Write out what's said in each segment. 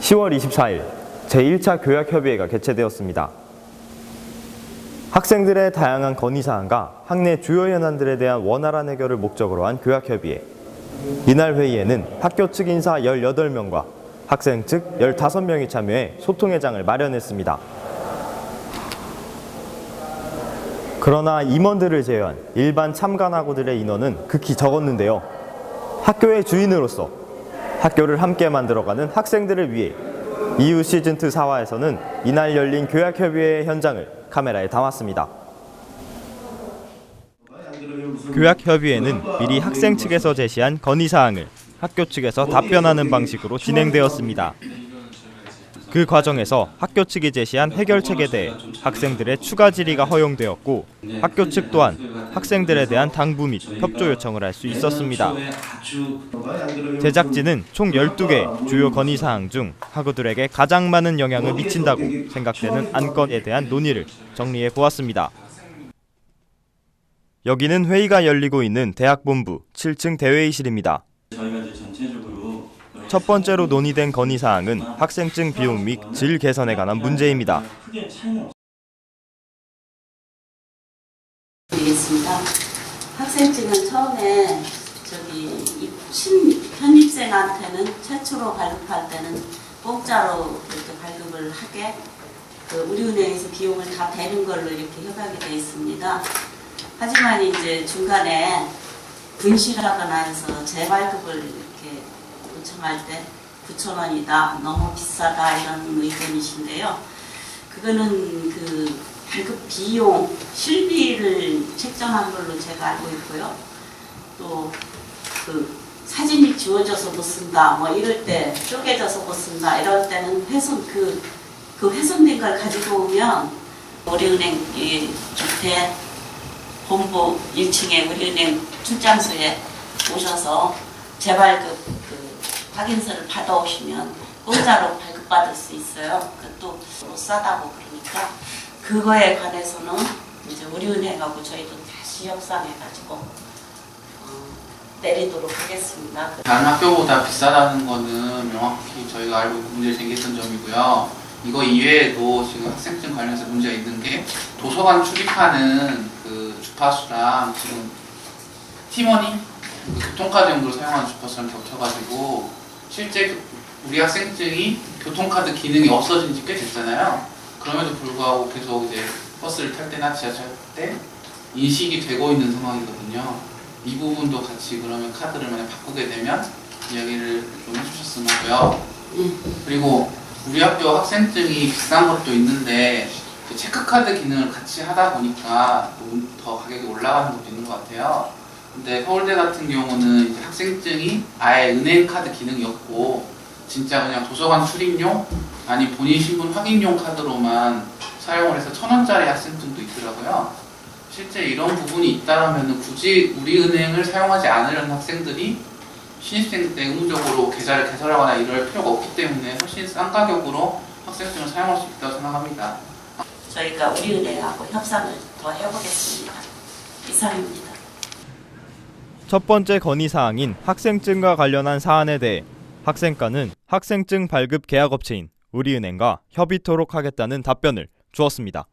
(10월 24일) 제1차 교약협의회가 개최되었습니다. 학생들의 다양한 건의사항과 학내 주요 현안들에 대한 원활한 해결을 목적으로 한 교약협의회. 이날 회의에는 학교 측 인사 18명과 학생 측 15명이 참여해 소통의 장을 마련했습니다. 그러나 임원들을 제외한 일반 참관하고들의 인원은 극히 적었는데요. 학교의 주인으로서 학교를 함께 만들어가는 학생들을 위해 이후 시즌2 4화에서는 이날 열린 교약협의회의 현장을 카메라에 담았습니다. 교약협의회는 미리 학생 측에서 제시한 건의사항을 학교 측에서 답변하는 방식으로 진행되었습니다. 그 과정에서 학교 측이 제시한 해결책에 대해 학생들의 추가 질의가 허용되었고, 학교 측 또한 학생들에 대한 당부 및 협조 요청을 할 수 있었습니다. 제작진은 총 12개의 주요 건의사항 중 학우들에게 가장 많은 영향을 미친다고 생각되는 안건에 대한 논의를 정리해 보았습니다. 여기는 회의가 열리고 있는 대학본부 7층 대회의실입니다. 첫 번째로 논의된 건의사항은 학생증 비용 및 질 개선에 관한 문제입니다. 드리겠습니다. 학생증은 처음에 신입생한테는 최초로 발급할 때는 공짜로 이렇게 발급을 하게 우리은행에서 비용을 다 대는 걸로 이렇게 협약이 되어 있습니다. 하지만 이제 중간에 분실하거나 해서 재발급을 이렇게 요청할 때 9,000원이다, 너무 비싸다 이런 의견이신데요. 그거는 그 발급 비용, 실비를 책정한 걸로 제가 알고 있고요. 또 그 사진이 지워져서 못 쓴다, 뭐 이럴 때 쪼개져서 못 쓴다, 이럴 때는 그 훼손된 걸 가지고 오면 우리은행 주택 본부 1층에 우리은행 출장소에 오셔서 재발급 확인서를 받아오시면 공짜로 발급받을 수 있어요. 그것도 못 싸다고 그러니까 그거에 관해서는 이제 우리은행하고 저희도 다시 협상해가지고 내리도록 하겠습니다. 다른 학교보다 비싸다는 거는 명확히 저희가 알고 문제를 제기했던 점이고요. 이거 이외에도 지금 학생증 관련해서 문제가 있는 게 도서관 출입하는 그 주파수랑 지금 팀원이 교통카드용으로 사용하는 주파수랑 겹쳐가지고 실제 우리 학생증이 교통카드 기능이 없어진 지 꽤 됐잖아요. 그럼에도 불구하고 계속 이제 버스를 탈 때나 지하철 때 인식이 되고 있는 상황이거든요. 이 부분도 같이 그러면 카드를 만약 바꾸게 되면 이야기를 좀 해주셨으면 하고요. 그리고 우리 학교 학생증이 비싼 것도 있는데 체크카드 기능을 같이 하다 보니까 더 가격이 올라가는 것도 있는 것 같아요. 근데 서울대 같은 경우는 이제 학생증이 아예 은행카드 기능이 없고 진짜 그냥 도서관 출입용 아니 본인 신분 확인용 카드로만 사용을 해서 1,000원짜리 학생증도 있더라고요. 실제 이런 부분이 있다면 굳이 우리 은행을 사용하지 않으려는 학생들이 신입생 때 의무적으로 계좌를 개설하거나 이럴 필요가 없기 때문에 훨씬 싼 가격으로 학생증을 사용할 수 있다고 생각합니다. 저희가 우리은행하고 협상을 더 해보겠습니다. 이상입니다. 첫 번째 건의사항인 학생증과 관련한 사안에 대해 학생과는 학생증 발급 계약업체인 우리은행과 협의토록 하겠다는 답변을 주었습니다.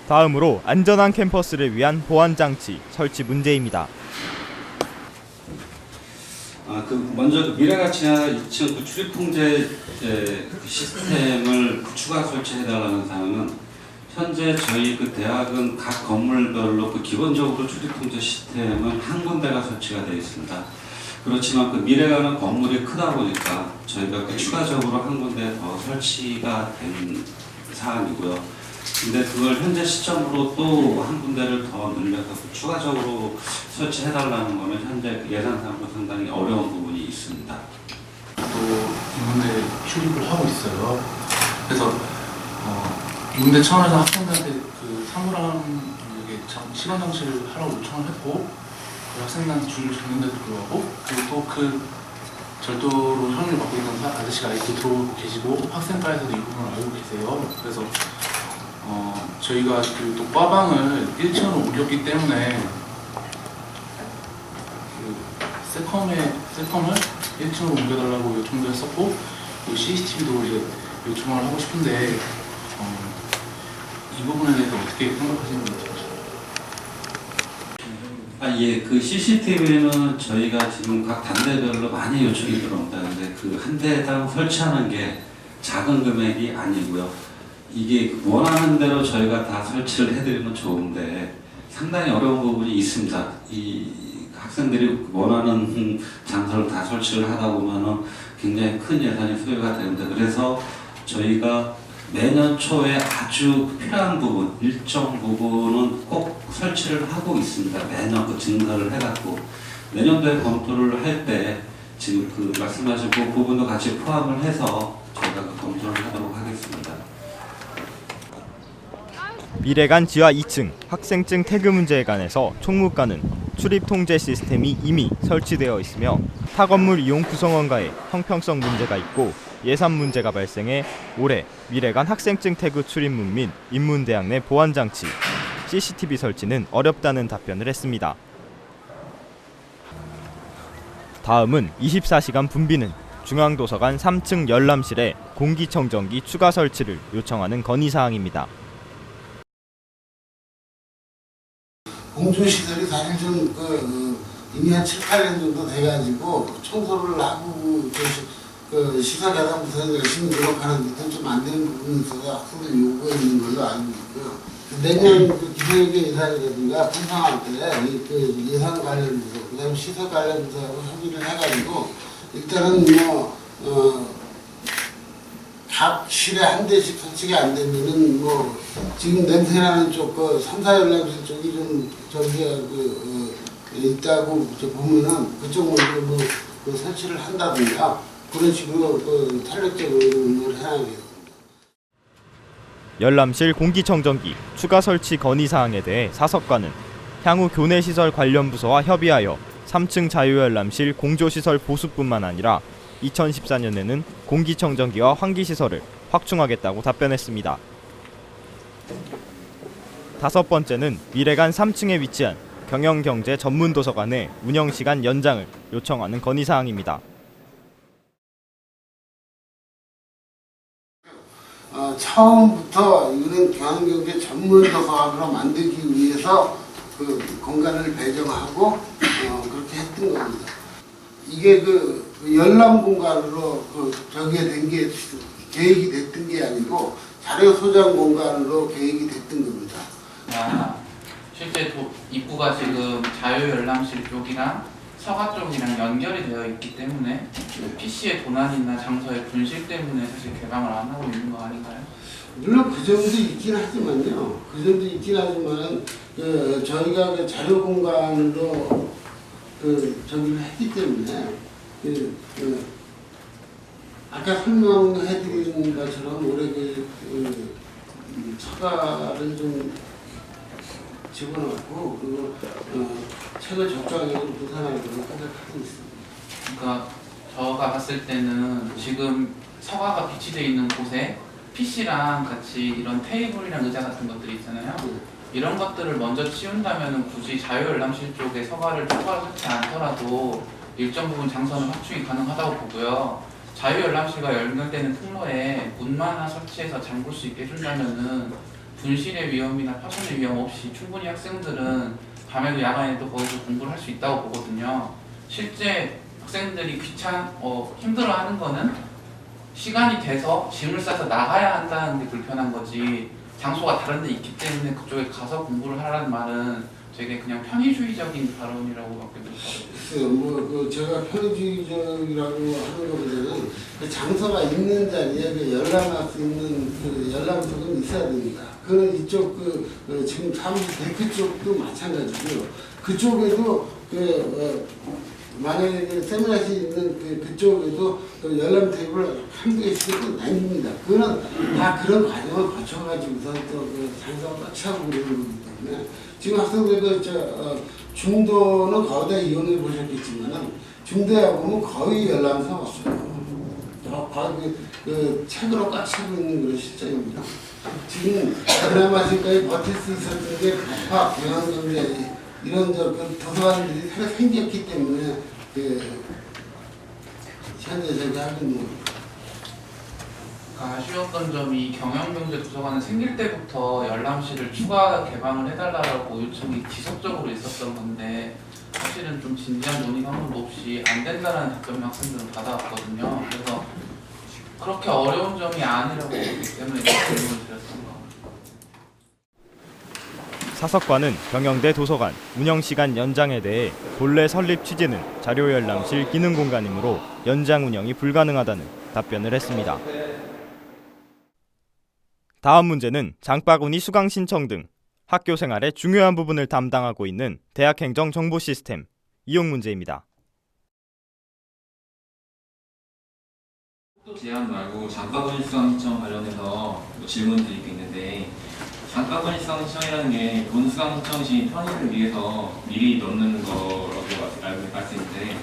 다음으로 안전한 캠퍼스를 위한 보안장치 설치 문제입니다. 먼저 미래가치나 2층 출입통제 시스템을 추가 설치해달라는 사항은 현재 저희 대학은 각 건물별로 기본적으로 출입통제 시스템은 한 군데가 설치가 되어 있습니다. 그렇지만 미래가는 건물이 크다 보니까 저희가 추가적으로 한 군데 더 설치가 된 사안이고요. 근데 그걸 현재 시점으로 또 한 군데를 더 늘려서 추가적으로 설치해달라는 거는 현재 예산상으로 상당히 어려운 부분이 있습니다. 또 인문대 출입을 하고 있어요. 그래서 인문대 차원에서 학생들한테 그 사물함 시간 장치를 하라고 요청을 했고 그 학생들한테 줄을 줬는데도 불구하고 그리고 또 그 절도로 형을 받고 있는 아저씨가 아직도 들어오고 계시고 학생과에서도 이 부분을 알고 계세요. 그래서 저희가 또 과방을 1층으로 옮겼기 때문에 세컴을 1층으로 옮겨달라고 요청도 했었고 CCTV도 이제 요청을 하고 싶은데 이 부분에 대해서 어떻게 생각하시는 건지. 예, 그 CCTV는 저희가 지금 각 단대별로 많이 요청이 들어옵니다. 근데 그 한 대당 설치하는 게 작은 금액이 아니고요. 이게 원하는 대로 저희가 다 설치를 해드리면 좋은데 상당히 어려운 부분이 있습니다. 이 학생들이 원하는 장소를 다 설치를 하다 보면은 굉장히 큰 예산이 소요가 되는데, 그래서 저희가 매년 초에 아주 필요한 부분, 일정 부분은 꼭 설치를 하고 있습니다. 매년 그 증가를 해갖고 내년도에 검토를 할 때 지금 그 말씀하신 그 부분도 같이 포함을 해서 저희가 그 검토를 하도록 하겠습니다. 미래관 지하 2층 학생증 태그 문제에 관해서 총무과는 출입 통제 시스템이 이미 설치되어 있으며 타 건물 이용 구성원과의 형평성 문제가 있고 예산 문제가 발생해 올해 미래관 학생증 태그 출입문 및 인문대학 내 보안장치, CCTV 설치는 어렵다는 답변을 했습니다. 다음은 24시간 분비는 중앙도서관 3층 열람실에 공기청정기 추가 설치를 요청하는 건의사항입니다. 공조시설이 사실 좀 이미 한 7, 8년 정도 돼가지고 청소를 하고 시설 개선부터 열심히 노력하는 듯한 좀 안 되는 부분이 있어서 학생들 요구가 있는 걸로 알고 있고요. 내년 기술계 예산이라든가 편성할 때 예산 관련부서, 그 다음에 시설 관련부서하고 협의를 해가지고 일단은 각 실에 한 대씩 설치가 안 되면은 지금 냄새나는 쪽 3, 4열람실 쪽이 좀 있다고 보면은 그쪽 먼저 설치를 한다든가 그런 식으로 탄력적으로 운영을 해야겠습니다. 열람실 공기청정기 추가 설치 건의사항에 대해 사석과는 향후 교내시설 관련 부서와 협의하여 3층 자유열람실 공조시설 보수뿐만 아니라 2014년에는 공기청정기와 환기시설을 확충하겠다고 답변했습니다. 다섯 번째는 미래관 3층에 위치한 경영경제 전문도서관의 운영시간 연장을 요청하는 건의사항입니다. 처음부터 이거는 경영경제 전문도서관으로 만들기 위해서 그 공간을 배정하고 그렇게 했던 겁니다. 이게 열람 공간으로 된 게 계획이 됐던 게 아니고 자료 소장 공간으로 계획이 됐던 겁니다. 실제 입구가 지금 자유열람실 쪽이랑 서가 쪽이랑 연결이 되어 있기 때문에 PC의 도난이나 장소의 분실 때문에 사실 개방을 안 하고 있는 거 아닌가요? 물론 그 정도 있긴 하지만요. 그 정도 있긴 하지만 저희가 자료 공간으로 저기를 했기 때문에 아까 설명해드린 것처럼 올해 처가를 좀 집어넣고 그리고 책을 적정하게 보상하려고 생각하고 있습니다. 그러니까 저가 봤을 때는 지금 서가가 비치되어 있는 곳에 PC랑 같이 이런 테이블이랑 의자 같은 것들이 있잖아요. 이런 것들을 먼저 치운다면 굳이 자유열람실 쪽에 서가를 추가로 설치 않더라도 일정 부분 장소는 확충이 가능하다고 보고요. 자유열람실과 연결되는 통로에 문만 하나 설치해서 잠글 수 있게 해준다면은 분실의 위험이나 파손의 위험 없이 충분히 학생들은 밤에도 야간에도 거기서 공부를 할 수 있다고 보거든요. 실제 학생들이 힘들어하는 거는 시간이 돼서 짐을 싸서 나가야 한다는 게 불편한 거지, 장소가 다른 데 있기 때문에 그쪽에 가서 공부를 하라는 말은 되게 그냥 편의주의적인 발언이라고밖에 글쎄요, 제가 편의주의적이라고 하는 것보다는 장소가 있는 자리에 열람할 수 있는 열람석은 있어야 됩니다. 그는 이쪽 지금 사무실 데크 쪽도 마찬가지고요. 그쪽에도 만약에 세미나실 있는 그쪽에도 열람 테이블 한 개씩은 아닙니다. 그거는 다 그런 과정을 거쳐가지고서 또 장소가 터치하고 그러는 거기 때문에 지금 학생들 중도는 거의 다 이용해 보셨겠지만은 중대하고는 거의 열람사 없어요. 그 책으로 꽉 차고 있는 그런 실정입니다. 지금 그나마 지금까지 버틸 수 있었던 게 가파, 경향경제 이런 그 도서관들이 새로 생겼기 때문에 현재 저기 하고 있는 겁니다. 아쉬웠던 점이 경영경제 도서관은 생길 때부터 열람실을 추가 개방을 해달라고 요청이 지속적으로 있었던 건데 사실은 좀 진지한 논의 한 번도 없이 안 된다는 답변을 학생들은 받아왔거든요. 그래서 그렇게 어려운 점이 아니라고 보기 때문에 질문을 드렸던 거. 사석관은 경영대 도서관 운영시간 연장에 대해 본래 설립 취지는 자료열람실 기능 공간이므로 연장 운영이 불가능하다는 답변을 했습니다. 다음 문제는 장바구니 수강 신청 등 학교 생활의 중요한 부분을 담당하고 있는 대학행정 정보 시스템 이용 문제입니다. 제한 말고 장바구니 수강 신청 관련해서 질문드릴 게 있는데, 장바구니 수강 신청이라는 게 본 수강 신청 시 편의를 위해서 미리 넣는 거라고 알고 말씀인데,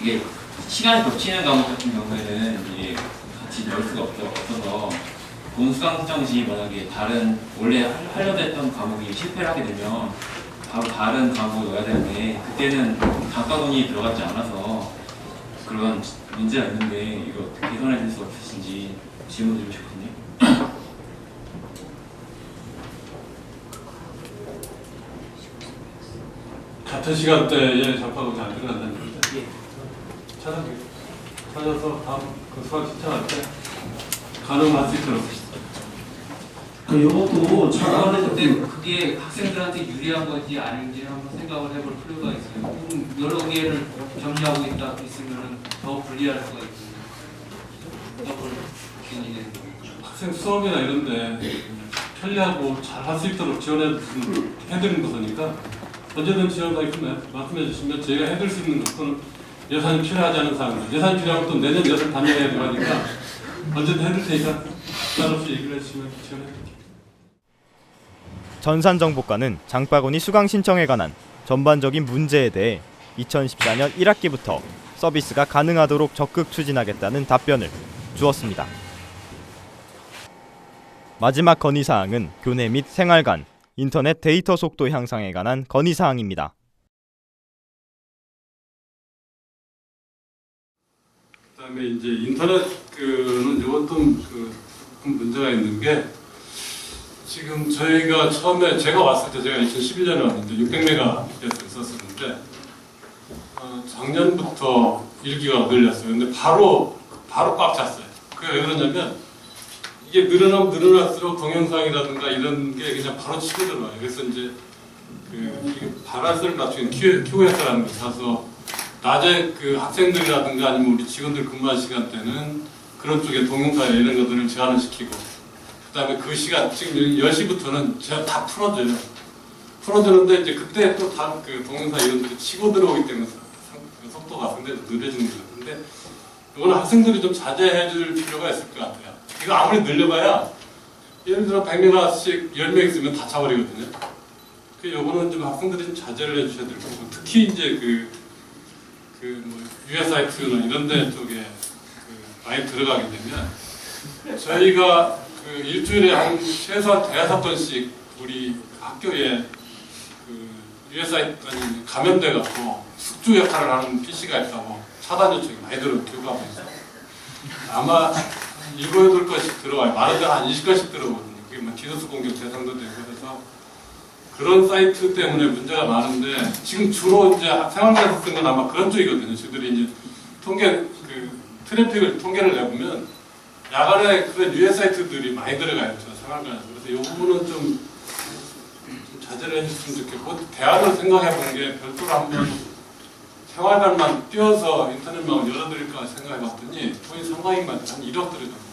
이게 시간이 겹치는 과목 같은 경우에는 이게 같이 넣을 수가 없어서 본 수강 신청 시 만약에 다른 원래 하려고 했던 과목이 실패를 하게 되면 바로 다른 과목을 넣어야 되는데, 그때는 장바구니 들어가지 않아서 그런 문제가 있는데 이거 어떻게 개선해 줄 수 없으신지 질문 드리고 싶거든요. 같은 시간대에 장바구니 안 들어간다는 건데 찾아서 다음 그 수강 신청할 때 가능할 수 있도록 이것도 그때 그게 학생들한테 유리한 건지 아닌지 한번 생각을 해볼 필요가 있어요. 여러 개를 점유하고 있으면 더 불리할 수가 있거든요. 학생 수업이나 이런데 편리하고 잘 할 수 있도록 지원해드리는 것이니까 언제든 지원 말씀해 주시면 저희가 해드릴 수 있는 것은 예산이 필요하지 않은 사항들, 예산이 필요하면 또 내년 예산 반영해야 되니까 언제든 해드릴 테니까 부담 없이 얘기를 해주시면 지원해드릴게요. 전산정보과는 장바구니 수강 신청에 관한 전반적인 문제에 대해 2014년 1학기부터 서비스가 가능하도록 적극 추진하겠다는 답변을 주었습니다. 마지막 건의사항은 교내 및 생활 간 인터넷 데이터 속도 향상에 관한 건의사항입니다. 그다음에 이제 인터넷은 이것도 큰 문제가 있는 게, 지금 저희가 처음에 제가 왔을 때, 제가 2011년에 왔는데 600메가를 썼었는데 작년부터 1기가 늘렸어요. 근데 바로 꽉 찼어요. 그게 왜 그러냐면 이게 늘어나면 늘어날수록 동영상이라든가 이런 게 그냥 바로 치고 들어와요. 그래서 이제 발화를 낮추는 QoS라는 걸 사서 낮에 학생들이라든가 아니면 우리 직원들 근무한 시간대는 그런 쪽에 동영상 이런 것들을 제한을 시키고, 그 다음에 그 시간, 지금 10시부터는 제가 다 풀어줘요. 풀어주는데 이제 그때 또 다 동영상 이런 데 치고 들어오기 때문에 속도가 상당히 느려지는 것 같은데, 이거는 학생들이 좀 자제해 줄 필요가 있을 것 같아요. 이거 아무리 늘려봐야 예를 들어 100메가씩 10명 있으면 다 차버리거든요. 요거는 좀 학생들이 좀 자제를 해주셔야 될 거고, 특히 이제 유해 사이트나 이런 데 쪽에 많이 들어가게 되면 저희가 일주일에 한 최소한 5-6번씩 우리 학교에 유해 사이트 아니 감염돼 갖고 숙주 역할을 하는 PC가 있다고 차단 요청이 많이 들어요. 교과서에서 아마 7-8건씩 들어와요. 많은 데는 한 20건씩 들어오거든요. 그게 뭐 디도스 공격 대상도 되고, 그래서 그런 사이트 때문에 문제가 많은데, 지금 주로 이제 생활관에서 쓴 건 아마 그런 쪽이거든요. 저희들이 이제 트래픽을 통계를 내보면 야간에 그런 유해 사이트들이 많이 들어가요. 생활관에서. 그래서 이 부분은 좀 자제를 해주셨으면 좋겠고, 대안을 생각해 보는 게 별도로 한번 생활관만 띄워서 인터넷망을 열어드릴까 생각해 봤더니 거의 상당히만 한 1억 들어갑니다.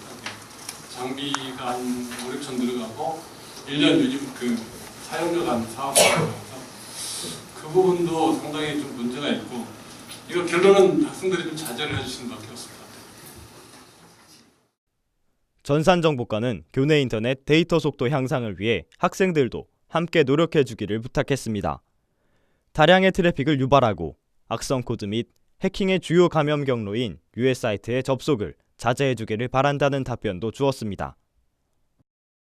장비가 한 5-6천 들어가고 1년 유지 사용료가 한 4억 들어가서 그 부분도 상당히 좀 문제가 있고, 이거 결론은 학생들이 좀 자제를 해주시는 밖에 없을 것 같아요. 전산정보과는 교내 인터넷 데이터 속도 향상을 위해 학생들도 함께 노력해 주기를 부탁했습니다. 다량의 트래픽을 유발하고 악성 코드 및 해킹의 주요 감염 경로인 US 사이트의 접속을 자제해주기를 바란다는 답변도 주었습니다.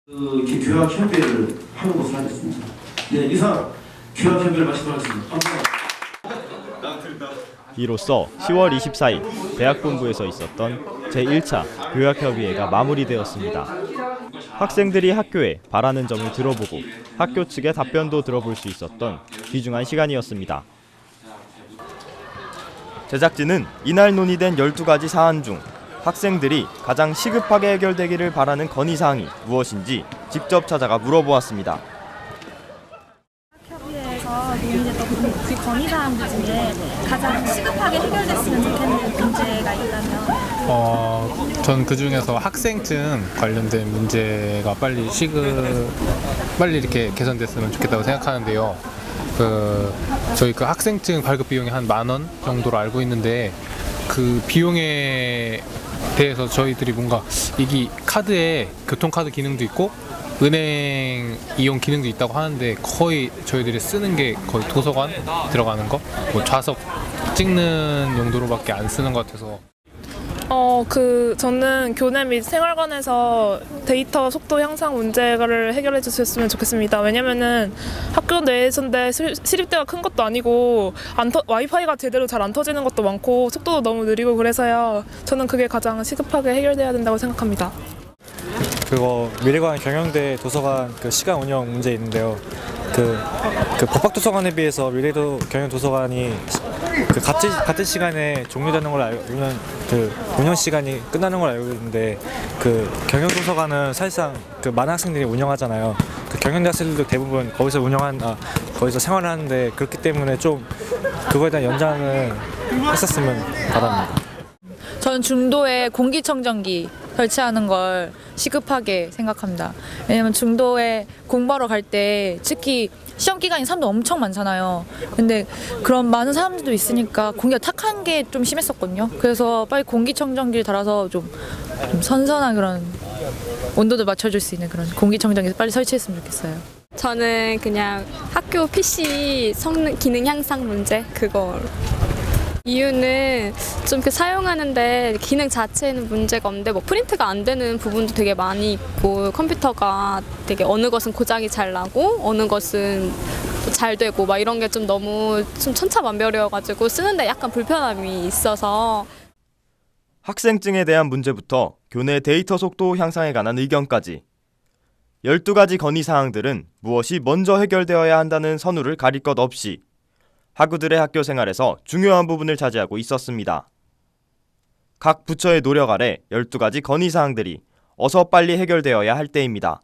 이렇게 교학협의회를 하는 것으로 하겠습니다. 네, 이상 교학협의회를 마치도록 하겠습니다. 이로써 10월 24일 대학본부에서 있었던 제1차 교학협의회가 마무리되었습니다. 학생들이 학교에 바라는 점을 들어보고 학교 측의 답변도 들어볼 수 있었던 귀중한 시간이었습니다. 제작진은 이날 논의된 12가지 사안 중 학생들이 가장 시급하게 해결되기를 바라는 건의사항이 무엇인지 직접 찾아가 물어보았습니다. 협의회에서 논의됐던 그 건의사항들 중에 가장 시급하게 해결됐으면 좋겠는 문제가 있다면? 전 그 중에서 학생증 관련된 문제가 빨리 이렇게 개선됐으면 좋겠다고 생각하는데요. 저희 그 학생증 발급 비용이 한 10,000원 정도로 알고 있는데 그 비용에 대해서 저희들이 뭔가 이게 카드에 교통카드 기능도 있고 은행 이용 기능도 있다고 하는데 거의 저희들이 쓰는 게 거의 도서관 들어가는 거, 뭐 좌석 찍는 용도로밖에 안 쓰는 것 같아서. 저는 교내 및 생활관에서 데이터 속도 향상 문제를 해결해 주셨으면 좋겠습니다. 왜냐면은 학교 내에서인데 시립대가 큰 것도 아니고 와이파이가 제대로 잘 안 터지는 것도 많고 속도도 너무 느리고 그래서요. 저는 그게 가장 시급하게 해결돼야 된다고 생각합니다. 미래관 경영대 도서관 시간 운영 문제 있는데요. 법학도서관에 비해서 미래도 경영도서관이 같은 시간에 종료되는 걸 알고 있는 운영 시간이 끝나는 걸 알고 있는데 경영도서관은 사실상 많은 학생들이 운영하잖아요. 경영대 학생들도 대부분 거기서 생활을 하는데 그렇기 때문에 좀 그거에 대한 연장을 했었으면 바랍니다. 저는 중도에 공기청정기 설치하는 걸 시급하게 생각합니다. 왜냐면 중도에 공부하러 갈 때 특히 시험 기간에 사람도 엄청 많잖아요. 근데 그런 많은 사람들도 있으니까 공기가 탁한 게 좀 심했었거든요. 그래서 빨리 공기청정기를 달아서 좀 선선한 그런 온도도 맞춰줄 수 있는 그런 공기청정기 빨리 설치했으면 좋겠어요. 저는 그냥 학교 PC 성능 기능 향상 문제 그거. 이유는 좀 사용하는데 기능 자체에는 문제가 없는데 뭐 프린트가 안 되는 부분도 되게 많이 있고 컴퓨터가 되게 어느 것은 고장이 잘 나고 어느 것은 잘 되고 막 이런 게 좀 너무 좀 천차만별이어가지고 쓰는데 약간 불편함이 있어서. 학생증에 대한 문제부터 교내 데이터 속도 향상에 관한 의견까지 12가지 건의사항들은 무엇이 먼저 해결되어야 한다는 선우를 가릴 것 없이 학우들의 학교 생활에서 중요한 부분을 차지하고 있었습니다. 각 부처의 노력 아래 12가지 건의사항들이 어서 빨리 해결되어야 할 때입니다.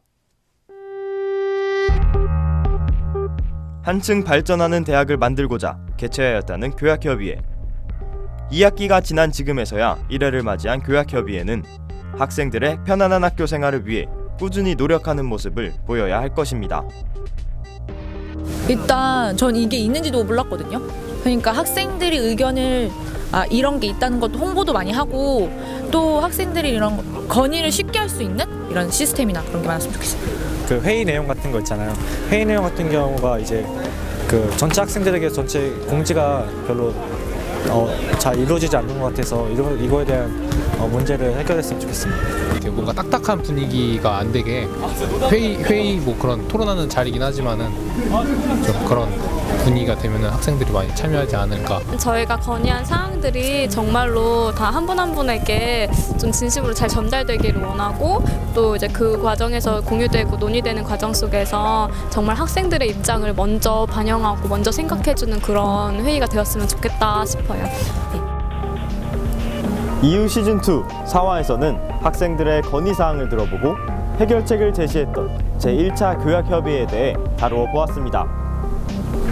한층 발전하는 대학을 만들고자 개최하였다는 교학협의회. 2학기가 지난 지금에서야 1회를 맞이한 교학협의회는 학생들의 편안한 학교 생활을 위해 꾸준히 노력하는 모습을 보여야 할 것입니다. 일단 전 이게 있는지도 몰랐거든요. 그러니까 학생들이 의견을 이런 게 있다는 것도 홍보도 많이 하고 또 학생들이 이런 건의를 쉽게 할 수 있는 이런 시스템이나 그런 게 많았으면 좋겠어요. 회의 내용 같은 거 있잖아요. 회의 내용 같은 경우가 이제 전체 학생들에게 전체 공지가 별로 잘 이루어지지 않는 것 같아서 이거에 대한 문제를 해결했으면 좋겠습니다. 뭔가 딱딱한 분위기가 안 되게 회의 뭐 그런 토론하는 자리긴 하지만은 좀 그런 분위기가 되면은 학생들이 많이 참여하지 않을까. 저희가 건의한 사항들이 정말로 다 한 분 한 분에게 좀 진심으로 잘 전달되기를 원하고 또 이제 그 과정에서 공유되고 논의되는 과정 속에서 정말 학생들의 입장을 먼저 반영하고 먼저 생각해주는 그런 회의가 되었으면 좋겠다 싶어요. 네. 이후 시즌2 4화에서는 학생들의 건의사항을 들어보고 해결책을 제시했던 제1차 교학협의회에 대해 다루어 보았습니다.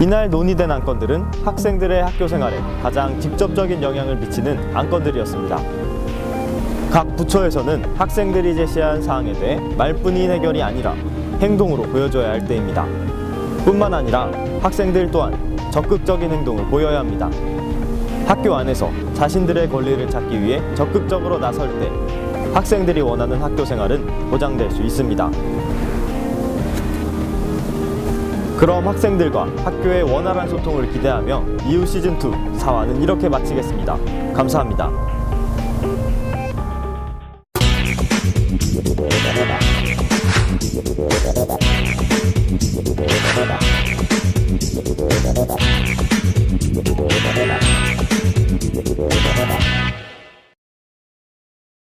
이날 논의된 안건들은 학생들의 학교 생활에 가장 직접적인 영향을 미치는 안건들이었습니다. 각 부처에서는 학생들이 제시한 사항에 대해 말뿐인 해결이 아니라 행동으로 보여줘야 할 때입니다. 뿐만 아니라 학생들 또한 적극적인 행동을 보여야 합니다. 학교 안에서 자신들의 권리를 찾기 위해 적극적으로 나설 때 학생들이 원하는 학교 생활은 보장될 수 있습니다. 그럼 학생들과 학교의 원활한 소통을 기대하며 이후 시즌2 4화는 이렇게 마치겠습니다. 감사합니다. Thank you.